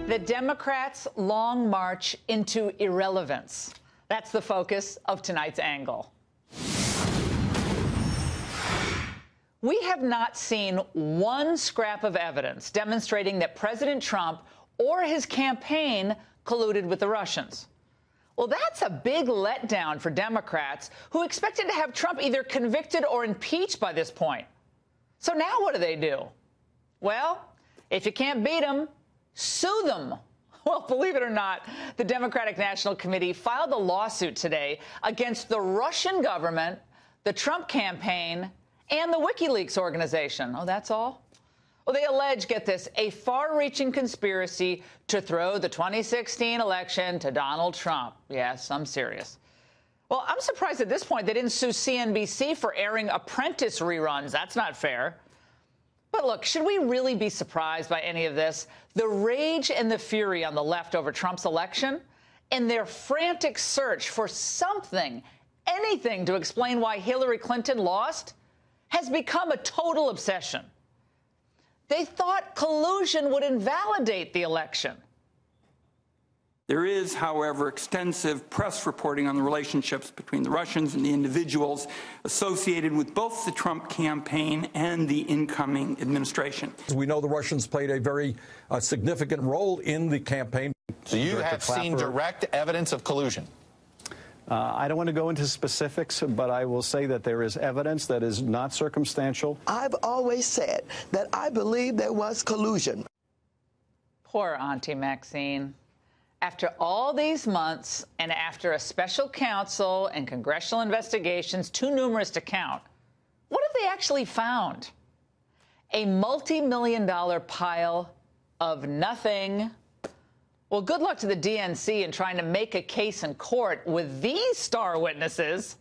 The Democrats' long march into irrelevance. That's the focus of tonight's angle. We have not seen one scrap of evidence demonstrating that President Trump or his campaign colluded with the Russians. Well, that's a big letdown for Democrats who expected to have Trump either convicted or impeached by this point. So now what do? Well, if you can't beat them, sue them. Well, believe it or not, the Democratic National Committee filed a lawsuit today against the Russian government, the Trump campaign, and the WikiLeaks organization. Oh, that's all? Well, they allege, get this, a far-reaching conspiracy to throw the 2016 election to Donald Trump. Yes, I'm serious. Well, I'm surprised at this point they didn't sue CNBC for airing Apprentice reruns. That's not fair. But look, should we really be surprised by any of this? The rage and the fury on the left over Trump's election and their frantic search for something, anything to explain why Hillary Clinton lost has become a total obsession. They thought collusion would invalidate the election. There is, however, extensive press reporting on the relationships between the Russians and the individuals associated with both the Trump campaign and the incoming administration. We know the Russians played a very significant role in the campaign. So you have seen direct evidence of collusion? I don't want to go into specifics, but I will say that there is evidence that is not circumstantial. I've always said that I believe there was collusion. Poor Auntie Maxine. After all these months and after a special counsel and congressional investigations too numerous to count, what have they actually found? A multi-million-dollar pile of nothing. Well, good luck to the DNC in trying to make a case in court with these star witnesses.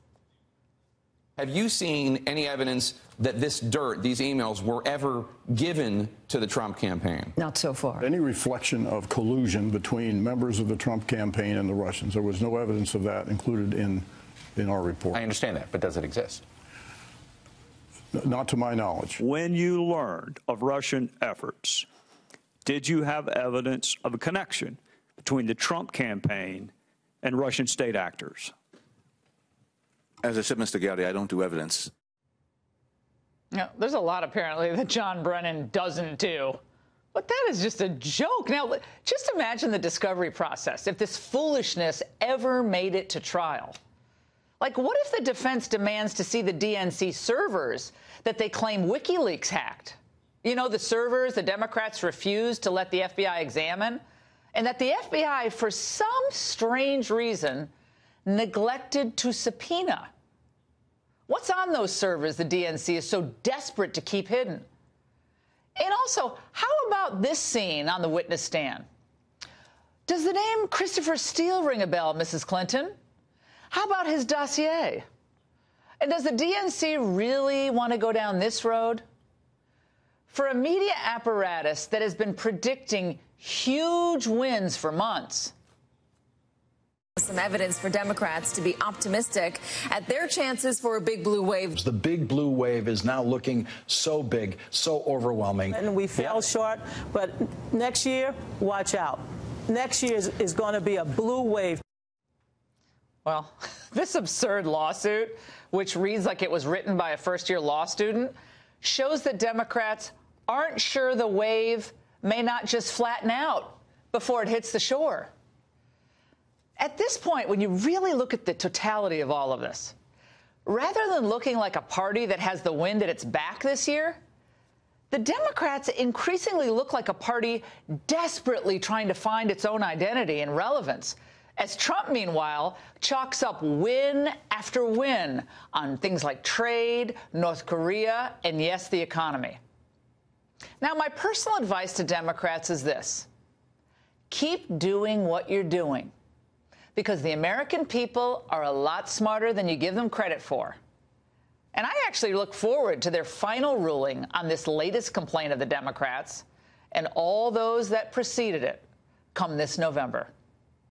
Have you seen any evidence that this dirt, these emails, were ever given to the Trump campaign? Not so far. Any reflection of collusion between members of the Trump campaign and the Russians, there was no evidence of that included in our report. I understand that, but does it exist? Not to my knowledge. When you learned of Russian efforts, did you have evidence of a connection between the Trump campaign and Russian state actors? As I said, Mr. Gowdy, I don't do evidence. Now, there's a lot, apparently, that John Brennan doesn't do. But that is just a joke. Now, just imagine the discovery process if this foolishness ever made it to trial. Like, what if the defense demands to see the DNC servers that they claim WikiLeaks hacked? You know, the servers the Democrats refused to let the FBI examine, and that the FBI, for some strange reason, neglected to subpoena. What's on those servers the DNC is so desperate to keep hidden? And also, how about this scene on the witness stand? Does the name Christopher Steele ring a bell, Mrs. Clinton? How about his dossier? And does the DNC really want to go down this road? For a media apparatus that has been predicting huge wins for months, some evidence for Democrats to be optimistic at their chances for a big blue wave. The big blue wave is now looking so big, so overwhelming. And we fell short, but next year, watch out. Next year is going to be a blue wave. Well, this absurd lawsuit, which reads like it was written by a first-year law student, shows that Democrats aren't sure the wave may not just flatten out before it hits the shore. At this point, when you really look at the totality of all of this, rather than looking like a party that has the wind at its back this year, the Democrats increasingly look like a party desperately trying to find its own identity and relevance, as Trump, meanwhile, chalks up win after win on things like trade, North Korea, and, yes, the economy. Now, my personal advice to Democrats is this. Keep doing what you're doing, because the American people are a lot smarter than you give them credit for. And I actually look forward to their final ruling on this latest complaint of the Democrats and all those that preceded it come this November.